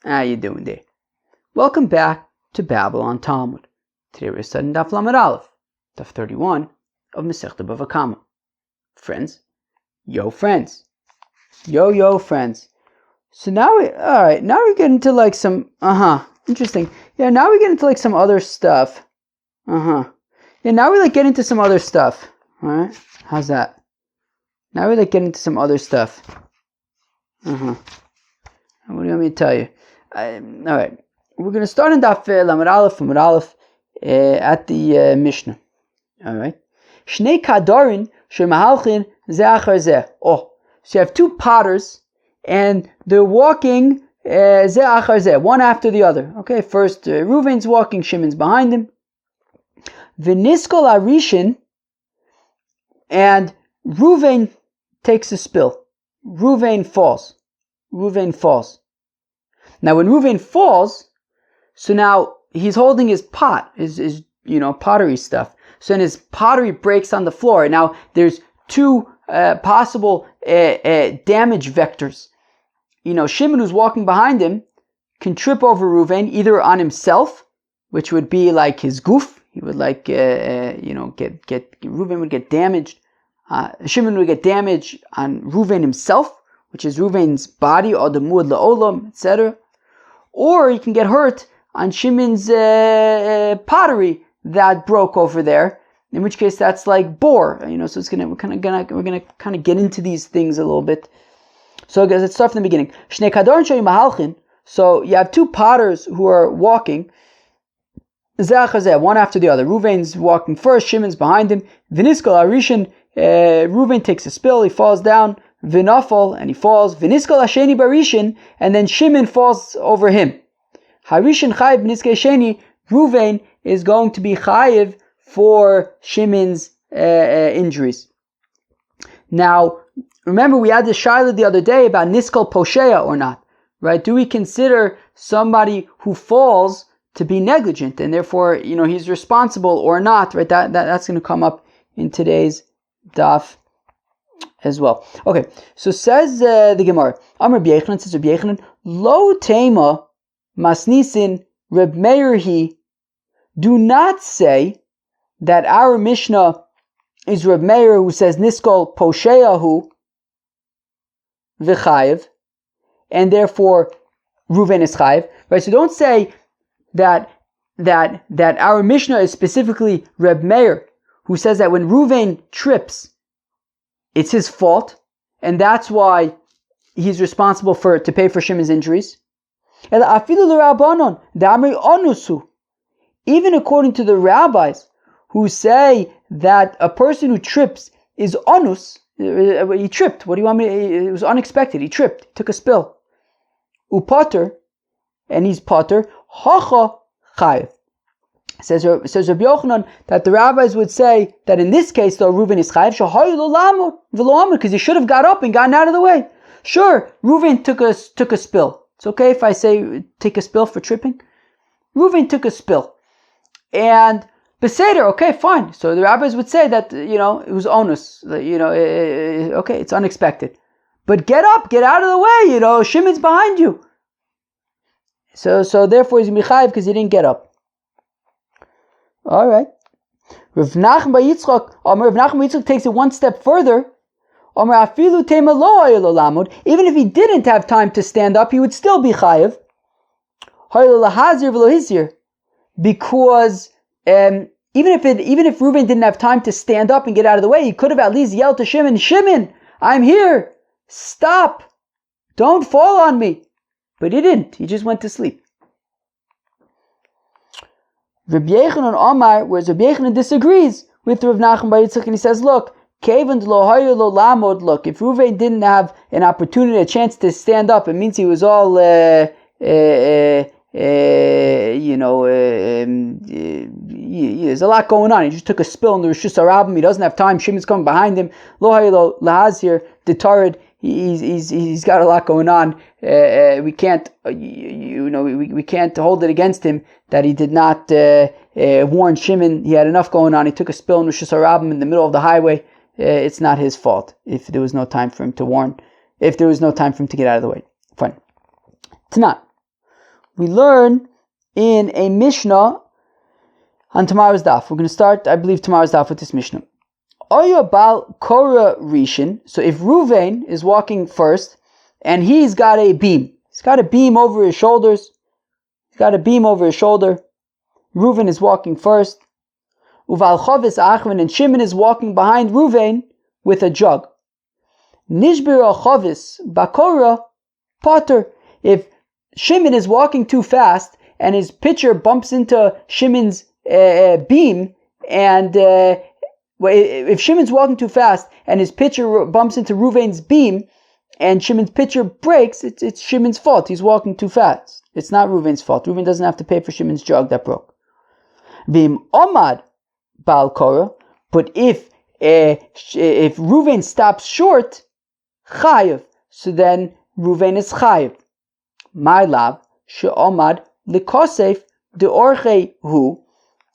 How you doing there? Welcome back to Babylon Talmud. Today we're studying Daf Lamed Aleph, Daf 31 of Masechta BavaKama. Friends, yo friends, yo friends. So now we get into like some, interesting. Yeah, now we get into like some other stuff. Yeah, now we like get into some other stuff. Alright, how's that? Now we like get into some other stuff. What do you want me to tell you? Alright, we're going to start in Daf Lamed Aleph, at the Mishnah. Alright. Shnei Kadarin shemahalchin ze achar ze. Oh, so you have two potters, and they're walking ze achar ze, one after the other. Okay, first Reuven's walking, Shimon's behind him. V'niskol arishin, and Reuven takes a spill. Reuven falls. Now when Reuven falls, so now he's holding his pot, his pottery stuff. So then his pottery breaks on the floor. Now there's two possible damage vectors. Shimon, who's walking behind him, can trip over Reuven either on himself, which would be like his goof. He would Reuven would get damaged. Shimon would get damage on Reuven himself, which is Reuven's body, or the muad la'olam, etc. Or he can get hurt on Shimon's pottery that broke over there. In which case, that's like bore. So we're gonna kind of get into these things a little bit. So guys, let's start from the beginning. Shnei Kadarin shoyu mahalchin. So you have two potters who are walking, one after the other. Reuven's walking first, Shimon's behind him. V'niskol arishin. Reuven takes a spill, he falls down. V'nafal, and he falls. V'niskol hasheni barishin, and then Shimon falls over him. Harishin chayiv b'niskei sheni. Reuven is going to be chayiv for Shimon's injuries. Now, remember we had this shaila the other day about niskol posheya or not, right? Do we consider somebody who falls to be negligent, and therefore, he's responsible or not, right? That's going to come up in today's daf as well. Okay, so says the Gemara, Amar B'Yechanan, says B'Yechanan, Lo tema masnisin Reb Meir hi. Do not say that our Mishnah is Reb Meir who says niskol posheyahu v'chayev, and therefore Reuven is chayev. Right? So don't say that our Mishnah is specifically Reb Meir who says that when Reuven trips, it's his fault, and that's why he's responsible to pay for Shimon's injuries. Even according to the rabbis, who say that a person who trips is onus, he tripped. What do you want me? It was unexpected. He tripped. He took a spill. Upater, and he's pater. Hacha chayev. Says Rabbi Yochanan that the rabbis would say that in this case, though, Reuven is chayiv because he should have got up and gotten out of the way. Sure, Reuven took a spill. It's okay if I say take a spill for tripping. Reuven took a spill, and beseder, okay, fine. So the rabbis would say that it was onus. Okay, it's unexpected, but get up, get out of the way. Shimon's behind you. So therefore he's chayiv because he didn't get up. All right. Rav Nachman bar Yitzchak takes it one step further. Even if he didn't have time to stand up, he would still be chayiv. Because even if Reuven didn't have time to stand up and get out of the way, he could have at least yelled to Shimon, "Shimon, I'm here! Stop! Don't fall on me!" But he didn't. He just went to sleep. Rabbi Yechanan Omar, whereas Rabbi Yechanan disagrees with Rav Nachman bar Yitzchak, and he says, look, if Reuven didn't have an opportunity, a chance to stand up, it means he was all, there's a lot going on. He just took a spill in the Rishus Harabim. He doesn't have time. Shimon's coming behind him. Lo haylo lahazir detarred. He's got a lot going on. We can't, we can't hold it against him that he did not warn Shimon. He had enough going on. He took a spill in Rishus Harabim in the middle of the highway. It's not his fault if there was no time for him to warn. If there was no time for him to get out of the way. Fine. Tanan. we learn in a Mishnah on tomorrow's daf. We're going to start, I believe, tomorrow's daf with this Mishnah. Oya bal kora rishon. So if Ruvain is walking first, and he's got a beam. He's got a beam over his shoulders. Reuven is walking first. Uval chovis achron, and Shimon is walking behind Ruvain with a jug. Nishbir chovis bakora potter. If Shimon is walking too fast and his pitcher bumps into Shimon's beam, and if Shimon's walking too fast and his pitcher bumps into Ruvain's beam, and Shimon's pitcher breaks, it's Shimon's fault. He's walking too fast. It's not Ruvain's fault. Reuven doesn't have to pay for Shimon's jug that broke. Vim omad bal kora, but if Reuven stops short, chayev, so then Reuven is chayev. My lab she'omad likosef de orche hu.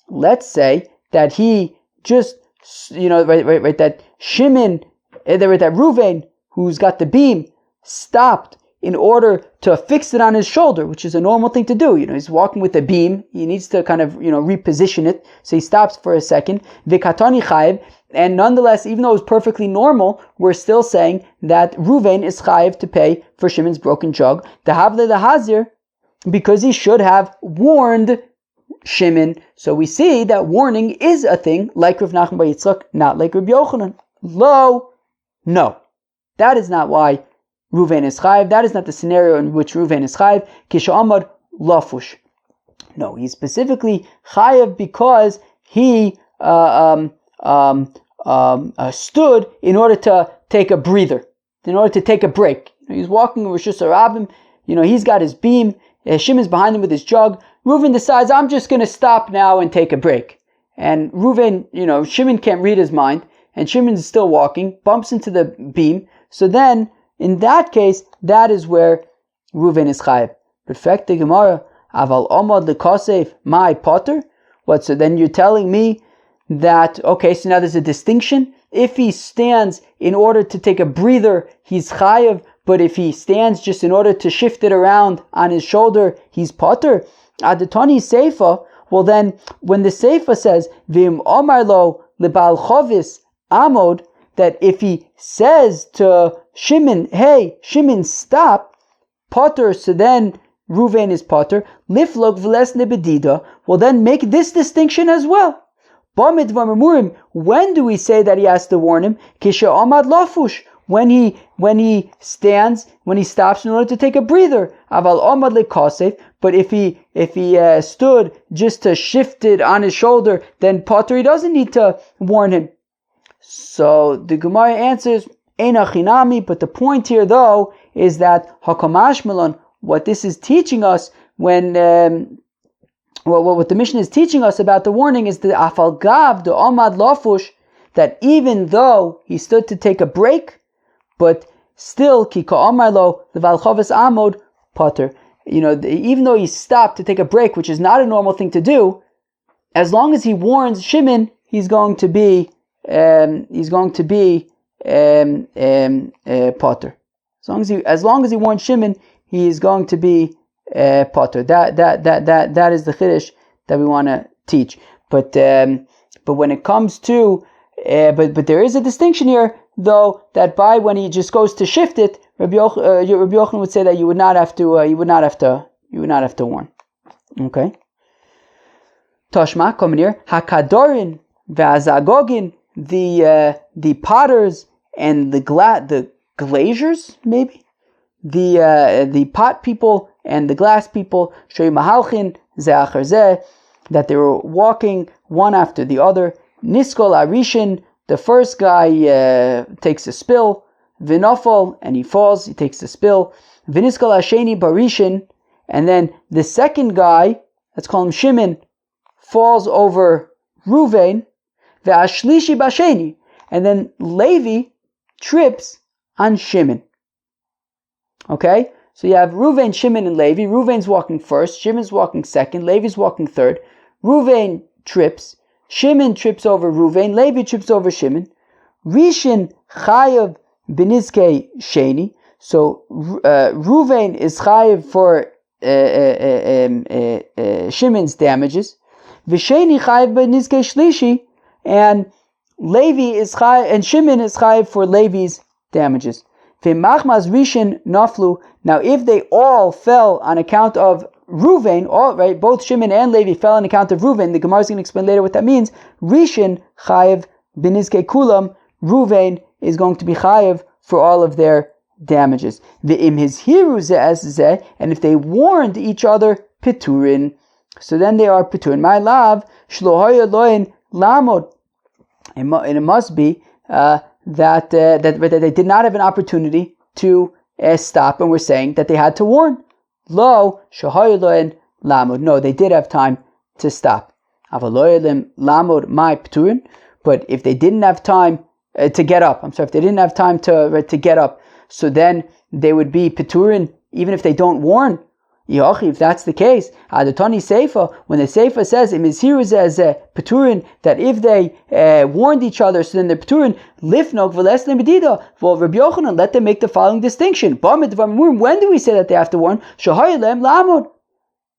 Let's say that he just, that Shimon, that Reuven, who's got the beam, stopped in order to fix it on his shoulder, which is a normal thing to do. He's walking with a beam. He needs to kind of, reposition it. So he stops for a second. Vikatani chayev. And nonetheless, even though it's perfectly normal, we're still saying that Reuven is chayev to pay for Shimon's broken jug. The havle the hazir, because he should have warned Shimon. So we see that warning is a thing, like Rav Nachman bar Yitzchak, not like Rabbi Yochanan. No. That is not why Reuven is chayev. That is not the scenario in which Reuven is chayev. Kisha'amad lafush. No, he's specifically chayev because he stood in order to take a breather, in order to take a break. He's walking with Rishus Harabim. He's got his beam. Shimon's behind him with his jug. Reuven decides, I'm just going to stop now and take a break. And Reuven, Shimon can't read his mind, and Shimon is still walking, bumps into the beam. So then, in that case, that is where Reuven is chayev. Perfect the Gemara. Aval omad lekosef my potter. What? So then you're telling me that, okay, so now there's a distinction. If he stands in order to take a breather, he's chayev. But if he stands just in order to shift it around on his shoulder, he's potter. Adatoni seifa. Well then, when the seifa says vim omar lo lebal chovis amod, that if he says to Shimon, hey, Shimon, stop, potter, so then Reuven is potter, liflog v'les nebedida, well then make this distinction as well. When do we say that he has to warn him? Kisha amad lafush, when he stops in order to take a breather. Aval amad lekosef, but if he stood just to shift it on his shoulder, then potter, he doesn't need to warn him. So the Gemara answers, Eina chinami, but the point here though is that Hakamash Melon, what this is teaching us when what the Mishnah is teaching us about the warning is the Afal Gav, the Omad Lafush, that even though he stood to take a break, but still Kika Omarlo, the Valchovis Amod, Potter, even though he stopped to take a break, which is not a normal thing to do, as long as he warns Shimon, he's going to be potter. As long as he warns Shimon, he is going to be potter. That is the chiddush that we want to teach. But when it comes to but there is a distinction here, though, that by when he just goes to shift it, Rabbi Yochanan would say that you would not have to warn. Okay. Toshma, coming here, Hakadorin v'azagogin, the potters and the glaziers, maybe the pot people and the glass people, shoy mahalchin ze'achar zeh, that they were walking one after the other. Niskol arishin, the first guy takes a spill. Vinofol, and he falls, he takes a spill. Viniskol asheni barishin, and then the second guy, let's call him Shimon, falls over Ruvain. Ve'ashlishi basheni, and then Levi trips on Shimon. Okay, so you have Ruvain, Shimon, and Levi. Ruvain's walking first, Shimon's walking second, Levi's walking third. Ruvain trips, Shimon trips over Ruvain, Levi trips over Shimon. Rishon chayav benizkei sheni. So Ruvain is chayav for Shimon's damages. V'sheni chayiv b'nizkei shlishi, and Levi is chayiv, and Shimon is chayiv for Levi's damages. V'machmas rishin naflu. Now, if they all fell on account of Ruvain, all right, both Shimon and Levi fell on account of Ruvain. The Gemara is going to explain later what that means. Rishin chayiv b'nizkei kulam. Ruvain is going to be chayiv for all of their damages. V'im his hiru zeh, and if they warned each other, piturin. So then they are piturin. My love, shlohoya loin lamod. And it must be that they did not have an opportunity to stop, and we're saying that they had to warn. Lo shlohoya loin lamod. No, they did have time to stop. Avaloya lamod my piturin. But if they didn't have time to get up, if they didn't have time to get up, so then they would be Peturin, even if they don't warn. If that's the case, Adatani Seifa, when the Seifa says, Peturin, that if they warned each other, so then they're Peturin, Lifnog v'lesne medida. Well, Rabbi Yochanan, let them make the following distinction. When do we say that they have to warn? Shahayalem lamod,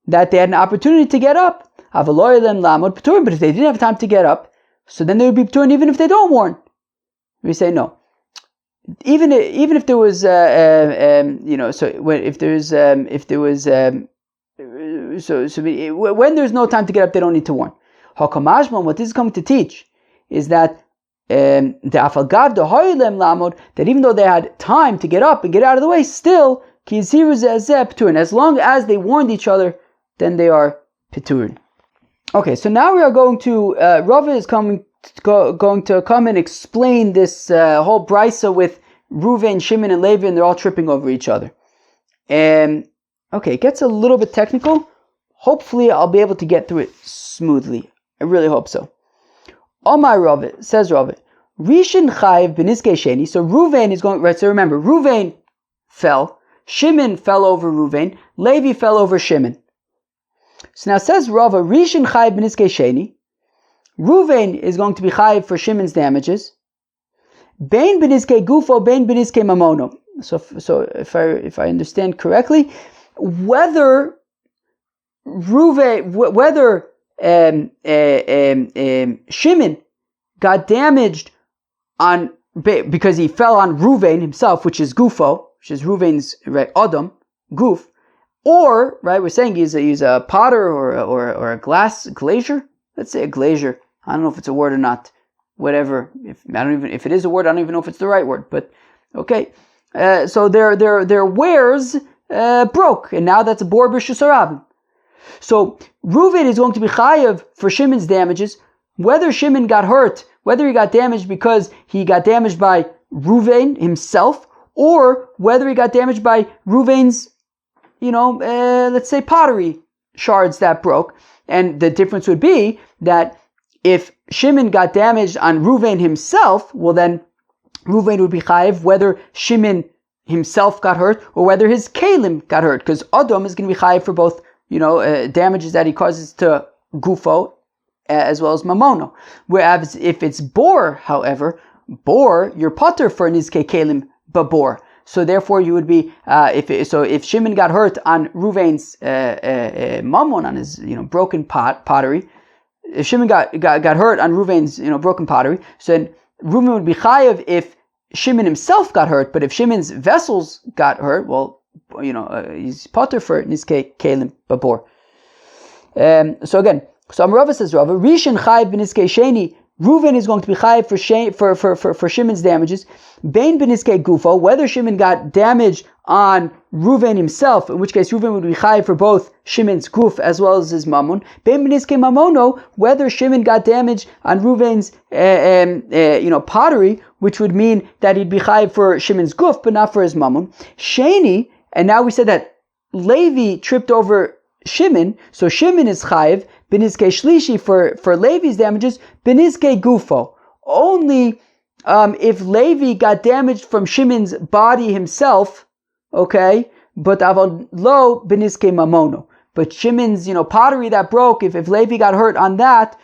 that they had an opportunity to get up. Avaloyalem lamod Peturin, but if they didn't have time to get up, so then they would be Peturin even if they don't warn. We say no. Even if there was, when there's no time to get up, they don't need to warn. Hakamashman, what this is coming to teach is that that even though they had time to get up and get out of the way, still and as long as they warned each other, then they are piturin. Okay, so now we are going to Rava is going to come and explain this whole brisa with Reuven, Shimon, and Levi, and they're all tripping over each other. And okay, it gets a little bit technical. Hopefully, I'll be able to get through it smoothly. I really hope so. Omar Rava, says Rava, Rishon Chayiv b'nizkei sheni. So Reuven is going, right, so remember, Reuven fell, Shimon fell over Reuven, Levi fell over Shimon. So now says Rava, Rishon Chayiv b'nizkei sheni. Reuven is going to be chayiv for Shimon's damages. Bein b'nizkei gufo, bein b'nizkei mamono. So if I understand correctly, whether Shimon got damaged because he fell on Reuven himself, which is gufo, which is Reuven's right adam guf, or right, we're saying he's a potter or a glazier. Let's say a glazier. I don't know if it's a word or not. Whatever. If it is a word, I don't even know if it's the right word. But okay. So their wares broke, and now that's a bor b'reshus harabim. So Reuven is going to be chayav for Shimon's damages, whether Shimon got hurt, whether he got damaged because he got damaged by Reuven himself, or whether he got damaged by Reuven's, let's say pottery shards that broke. And the difference would be that if Shimon got damaged on Reuven himself, well then Reuven would be chayiv whether Shimon himself got hurt or whether his kalim got hurt, because Adam is going to be chayiv for both, damages that he causes to gufo as well as mamono. Whereas if it's bor, however, you're potter for nizkei kalim babor. So therefore, you would be if Shimon got hurt on Reuven's mammon, on his broken pottery. If Shimon got hurt on Reuven's broken pottery, so then Reuven would be chayav if Shimon himself got hurt. But if Shimon's vessels got hurt, well, he's potter for nizkei kalim babor. So again, so Rava says Rava Rishon chayav b'nizkei sheni. Reuven is going to be chayiv for Shimon's damages. Bein b'nizkei gufo, whether Shimon got damaged on Reuven himself, in which case Reuven would be chayiv for both Shimon's guf as well as his mammon. Bein b'nizkei mamono, whether Shimon got damaged on Reuven's pottery, which would mean that he'd be chayiv for Shimon's guf but not for his mammon. Sheni, and now we said that Levi tripped over Shimon, so Shimon is chayiv b'nizkei shlishi for Levi's damages, b'nizkei gufo. Only if Levi got damaged from Shimon's body himself, okay, but avon lo b'nizkei mamono. But Shimon's pottery that broke, if Levi got hurt on that,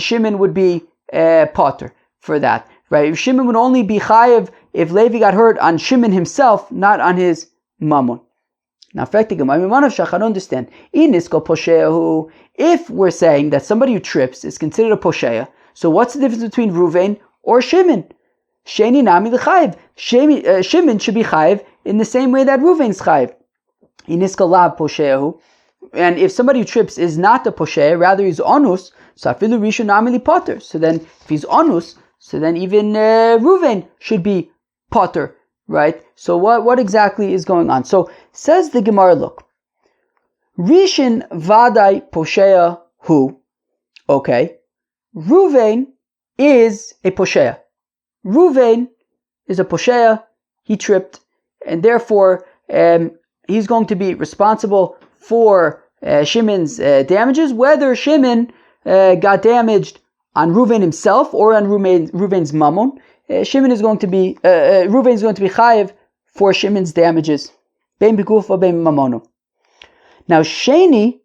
Shimon would be potter for that, right? Shimon would only be chayiv if Levi got hurt on Shimon himself, not on his mammon. Now, I don't understand. If we're saying that somebody who trips is considered a posheya, so what's the difference between Ruvain or Shimon? Sheni nami l'chayiv. Shimon should be chayiv in the same way that Ruvain's chayiv. Iniska lab posheyahu. And if somebody who trips is not a posheya, rather he's onus, so afilu rishon nami li potter. So then, if he's onus, so then even Ruvain should be potter, right? So what exactly is going on? So says the Gemara, look, Rishon vadai posheya hu. Okay, Ruvain is a posheya. Ruvain is a posheya. He tripped, and therefore he's going to be responsible for Shimon's damages, whether Shimon got damaged on Ruvain himself or on Ruvain's mammon. Shimon is going to be Ruvain is going to be chayiv for Shimon's damages. Bein begufo bein mamono. Now Sheni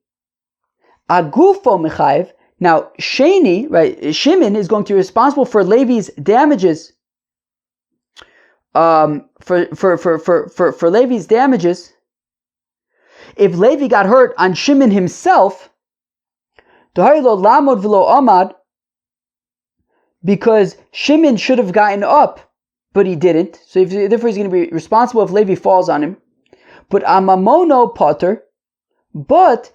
agufo mechayiv. Now Sheni, right? Shimon is going to be responsible for Levi's damages. For Levi's damages. If Levi got hurt on Shimon himself, dohailo lamod v'lo amad, because Shimon should have gotten up, but he didn't. So therefore he's going to be responsible if Levi falls on him. But amamono potter, but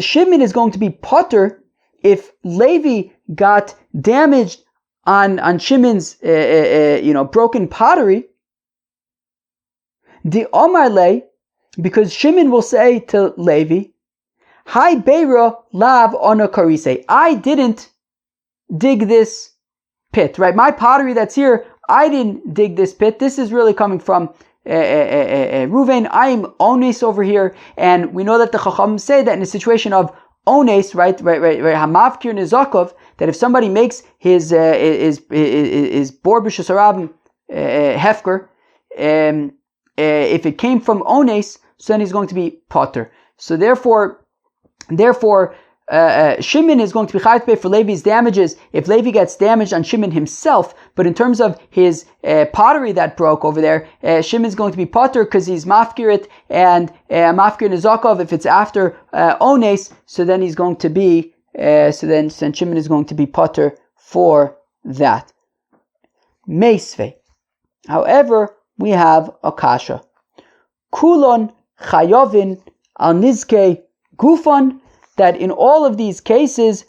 Shimon is going to be potter if Levi got damaged on Shimon's broken pottery. The Omar Le, because Shimon will say to Levi, Hi Beira lav ona karise. I didn't dig this pit, right? My pottery that's here, I didn't dig this pit. This is really coming from Ruvain. I am ones over here, and we know that the Chacham say that in a situation of ones, right, hamavkir nizakov, that if somebody makes his bor b'shus harabim hefker, if it came from ones, so then he's going to be potter. So therefore, Shimon is going to be chayav to pay for Levi's damages if Levi gets damaged on Shimon himself. But in terms of his pottery that broke over there, Shimon is going to be potter because he's mafkirit, and mafkir nizakov if it's after ones. So then he's going to be so then Shimon is going to be potter for that. Meisve. However, we have a kasha. Kulon chayovin al nizke gufon. That in all of these cases,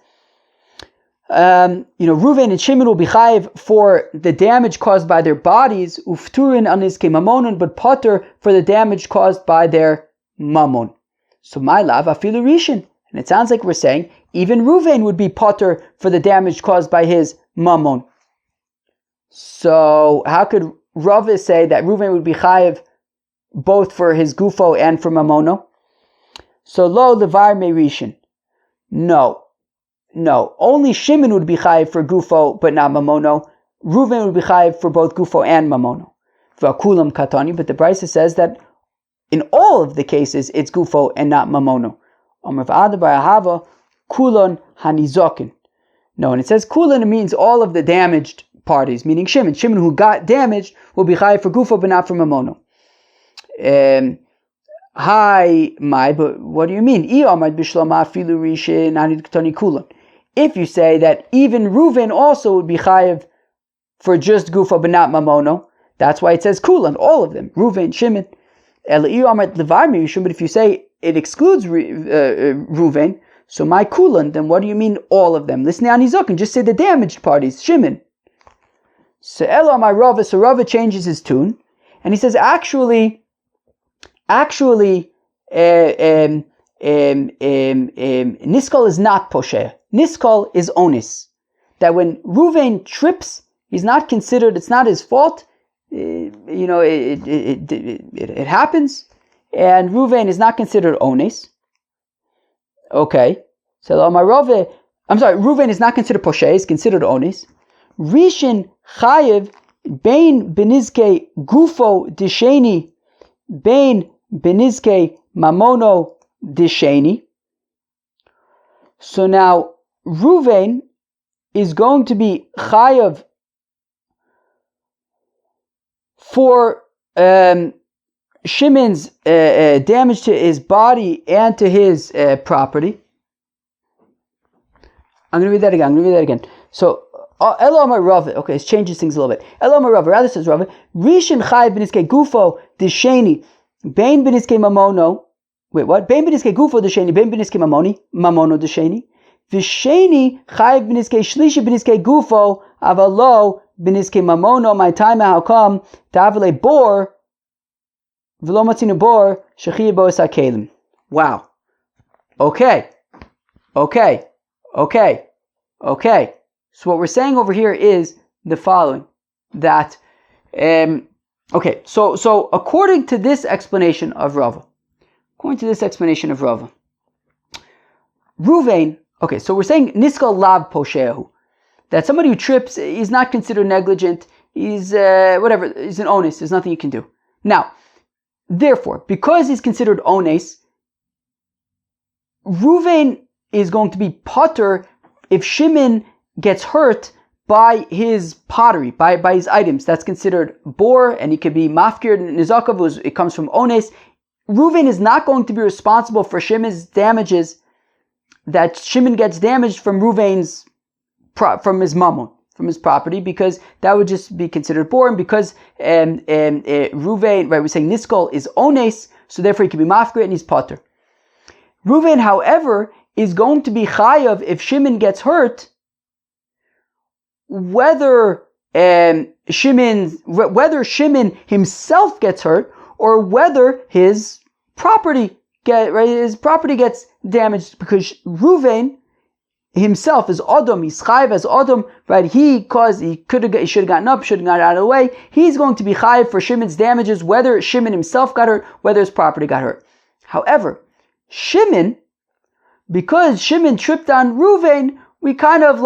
Ruvain and Shimon will be chayiv for the damage caused by their bodies, ufturin al nizke mamonon, but potter for the damage caused by their mammon. So my lav afilu rishon, and it sounds like we're saying even Ruvain would be potter for the damage caused by his mammon. So how could Rava say that Ruvain would be chayiv both for his gufo and for mamono? So lo levar me rishon. No. Only Shimon would be chayiv for gufo, but not mamono. Ruvain would be chayiv for both gufo and mamono. V'akulam katani, but the Brisa says that in all of the cases it's gufo and not mamono. Amar v'ada barahava kulon hanizokin. No, and it says kulon, it means all of the damaged parties, meaning Shimon. Shimon who got damaged will be chayiv for gufo, but not for mamono. But what do you mean? If you say that even Ruvain also would be chayiv for just gufa but not mamono, that's why it says kulan, all of them, Ruvain, Shimon. But if you say it excludes Ruvain, so my kulan, then what do you mean all of them? Listen to Anizok and just say the damaged parties, Shimon. So Rava changes his tune, and he says actually, Niskal is not poshe. Niskal is onis. That when Ruvain trips, he's not considered, it's not his fault. It happens. And Ruvain is not considered onis. Okay. So Ruvain is not considered poshe, he's considered onis. Rishon chayev bein benizke gufo disheni bein benizke mamono disheni. So now Ruvain is going to be chayav for Shimon's damage to his body and to his property. I'm going to read that again. So, Elo Amar Rava. Okay, it changes things a little bit. Elo Amar Rava. Rather says Rava, Rishon Chai b'niskei gufo d'sheni bein b'niskei mamono. Wait, what? Bein b'niskei gufo d'sheni bein b'niskei mamono d'sheni. V'sheni Chai b'niskei shlishi b'niskei gufo avalo b'niskei mamono. My time, how come? Ta'avle bor v'lo matzinu bor shechiya bo es hakelim. Wow. Okay. So what we're saying over here is the following, that, so according to this explanation of Rava, Ruvain, so we're saying Niskal Lab Poshehu, that somebody who trips is not considered negligent, he's he's an onus, there's nothing you can do. Now, therefore, because he's considered onus, Ruvain is going to be potter if Shimon gets hurt by his pottery, by his items. That's considered bor, and he could be mafkir nizakav. It comes from ones. Reuven is not going to be responsible for Shimon's damages, that Shimon gets damaged from Reuven's from his mammon, from his property, because that would just be considered bor, and because Reuven, right, we're saying niskol is ones, so therefore he can be mafkir and he's potter. Reuven, however, is going to be chayav if Shimon gets hurt, whether Shimon himself gets hurt or whether his property gets damaged, because Reuven himself is Adam, he's chayav as Adam, right? He should have gotten up, should have gotten out of the way. He's going to be chayav for Shimon's damages, whether Shimon himself got hurt, whether his property got hurt. However, because Shimon tripped on Reuven, we kind of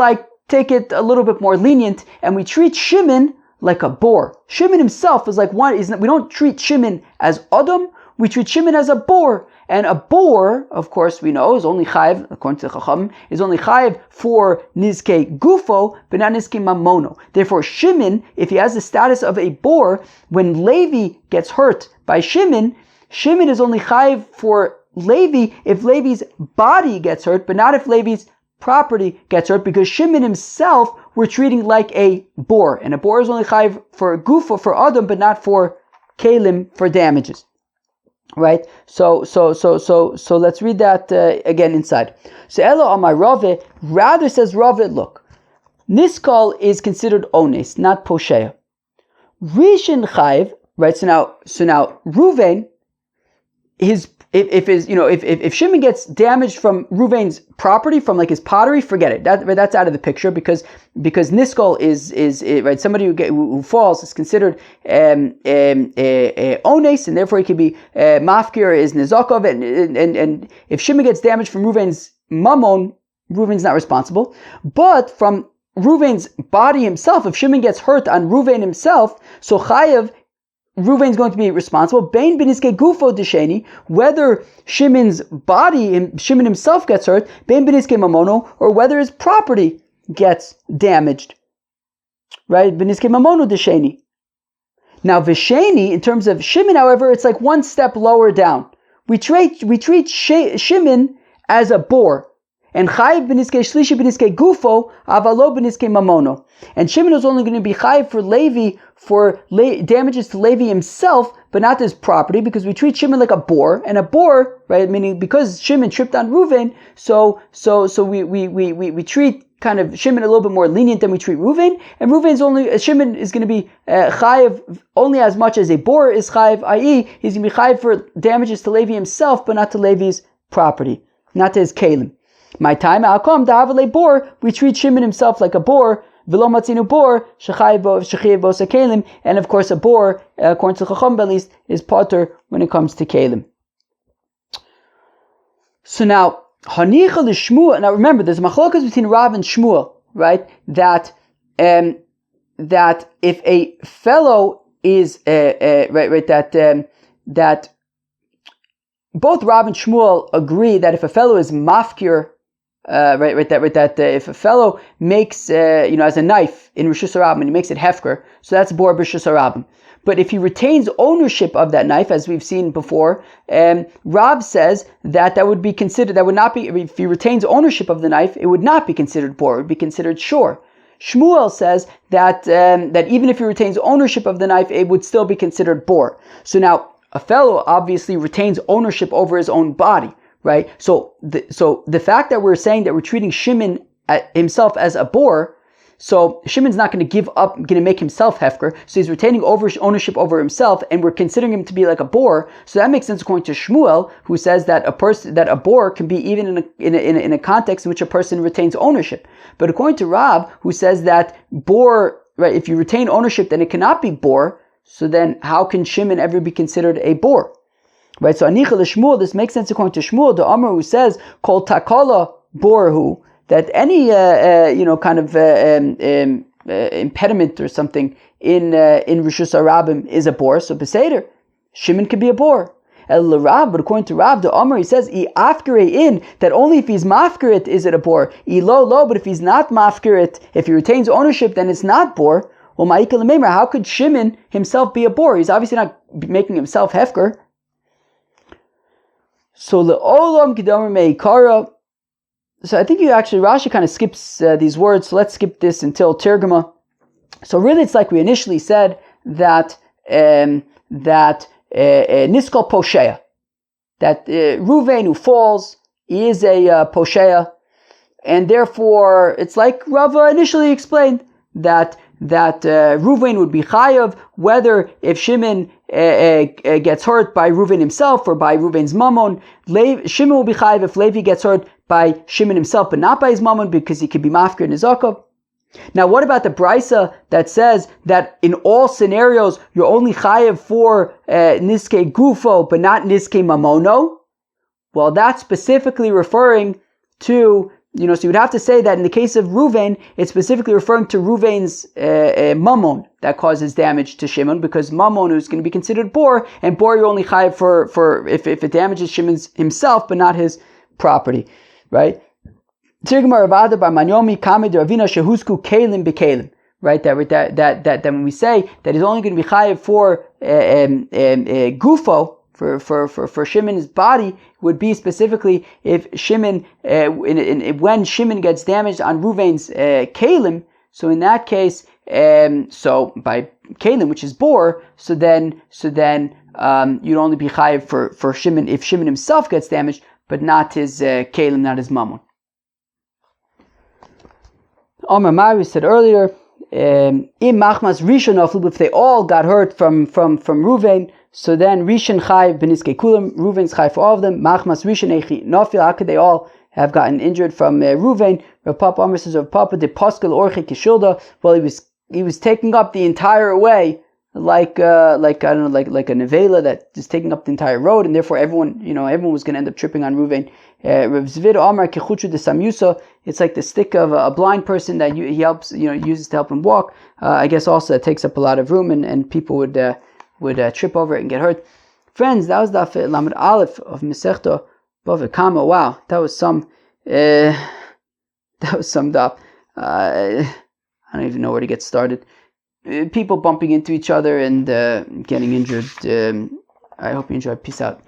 take it a little bit more lenient, and we treat Shimon like a bor. Shimon himself is like one. We don't treat Shimon as Adam, we treat Shimon as a bor. And a bor, of course, we know, is only chayiv, according to the Chacham, is only chayiv for nizkei gufo, but not nizkei mamono. Therefore, Shimon, if he has the status of a bor, when Levi gets hurt by Shimon is only chayiv for Levi if Levi's body gets hurt, but not if Levi's property gets hurt, because Shimon himself we're treating like a bor, and a bor is only chayiv for gufo, for Adam, but not for kalim, for damages. Right? So let's read that again inside. So Elo Amar Rava, rather says Rava, look, Niskal is considered ones, not posheya. Rishon chayiv, right? So now Reuven, if Shimon gets damaged from Reuven's property, from his pottery, forget it. That's out of the picture, because niskol is right. Somebody who falls is considered ones, and therefore he could be mafkir is nizakov, and if Shimon gets damaged from Reuven's mammon, Reuven's not responsible. But from Reuven's body himself, if Shimon gets hurt on Reuven himself, so chayav, Reuven's going to be responsible. Bein b'niskei gufo d'sheni, whether Shimon's body, Shimon himself gets hurt, bein b'niskei mamono, or whether his property gets damaged. Right? B'niskei mamono d'sheni. Now v'sheni, in terms of Shimon, however, it's like one step lower down. We treat Shimon as a bor. And chayiv b'niskei shlishi b'niskei gufo, avalo b'niskei mamono. And Shimon is only going to be chayiv for Levi, for damages to Levi himself, but not his property, because we treat Shimon like a bor, and a bor, right, meaning because Shimon tripped on Reuven, so we treat kind of Shimon a little bit more lenient than we treat Reuven, and Shimon is going to be chayiv only as much as a bor is chayiv, i.e., he's going to be chayiv for damages to Levi himself, but not to Levi's property, not to his kalim. My time, how come da'avale bor, we treat Shimon himself like a bor, v'lo matzinu bor, shechayiv bo kalim, and of course a bor, according to Chacham at least, is potter when it comes to kalim. So now, hanicha l'shmuel, now remember, there's machlokas between Rav and Shmuel, right? That if a fellow is, that both Rav and Shmuel agree that if a fellow is mafkir, if a fellow makes, as a knife in Rishus Harabim, and he makes it hefker, so that's bor b'Rishus Harabim. But if he retains ownership of that knife, as we've seen before, Rav says that would be considered, that would not be, if he retains ownership of the knife, it would not be considered bor, it would be considered shor. Shmuel says that even if he retains ownership of the knife, it would still be considered bor. So now, a fellow obviously retains ownership over his own body, right? So the fact that we're saying that we're treating Shimon himself as a bor, so Shimon's not going to give up, going to make himself hefker, so he's retaining ownership over himself, and we're considering him to be like a bor. So that makes sense according to Shmuel, who says that a bor can be even in a context in which a person retains ownership. But according to Rav, who says that bor, right, if you retain ownership, then it cannot be bor. So then, how can Shimon ever be considered a bor? Right. So Anicha l'Shmuel, this makes sense according to Shmuel, the Amar who says kol takala borhu, that any kind of impediment or something in Rishus Harabim is a bor. So Beseder, Shimon could be a bor. El Rav, but according to Rav, the Amar, he says I afkere in, that only if he's mafkeret is it a bor. I lo, but if he's not mafkeret, if he retains ownership, then it's not bor. Well, how could Shimon himself be a bor? He's obviously not making himself hefker. So le'olam kedamer meikara. So I think Rashi kind of skips these words. So let's skip this until Tergama. So really, it's like we initially said that niskal posheya, that Ruvain who falls, he is a posheya, and therefore it's like Rava initially explained that Ruvain would be chayav, whether if Shimon gets hurt by Ruvain himself or by Ruvain's mammon. Shimon will be chayav if Levi gets hurt by Shimon himself, but not by his mammon, because he could be mafkir in his zakah. Now, what about the brisa that says that in all scenarios you're only chayav for niske gufo, but not niske mamono? Well, that's specifically referring to, so you would have to say that in the case of Ruvain, it's specifically referring to Ruvain's mammon that causes damage to Shimon, because mammon is going to be considered bor, and bor you're only chayav for if it damages Shimon's himself, but not his property, right? Right, that when we say that he's only going to be chayav for gufo, for Shimon's body, would be specifically if Shimon, when Shimon gets damaged on Ruvain's kalim. So in that case, so by kalim, which is bor, so then you'd only be chayav for Shimon if Shimon himself gets damaged, but not his kalim, not his mammon. Amar Mari said earlier, Im machmas rishon naflu, if they all got hurt from Ruvain, so then rishon chayv beniskei kulam, Ruvain's chayv for all of them. Machmas rishon echi nafil, how could they all have gotten injured from Ruvain? Rav Papa Amar says, Rav Papa de paskel orche kishilda. Well, he was taking up the entire way, like I don't know, like a nevela that is taking up the entire road, and therefore everyone was going to end up tripping on Ruvain. Rav Zvid Amar kechuchu de samyusa. It's like the stick of a blind person that he helps, uses to help him walk. I guess also it takes up a lot of room, and people would trip over it and get hurt. Friends, that was Daf Lamed Aleph of Masechta BavaKama. Wow, that was some daf. I don't even know where to get started. People bumping into each other and getting injured. I hope you enjoyed. Peace out.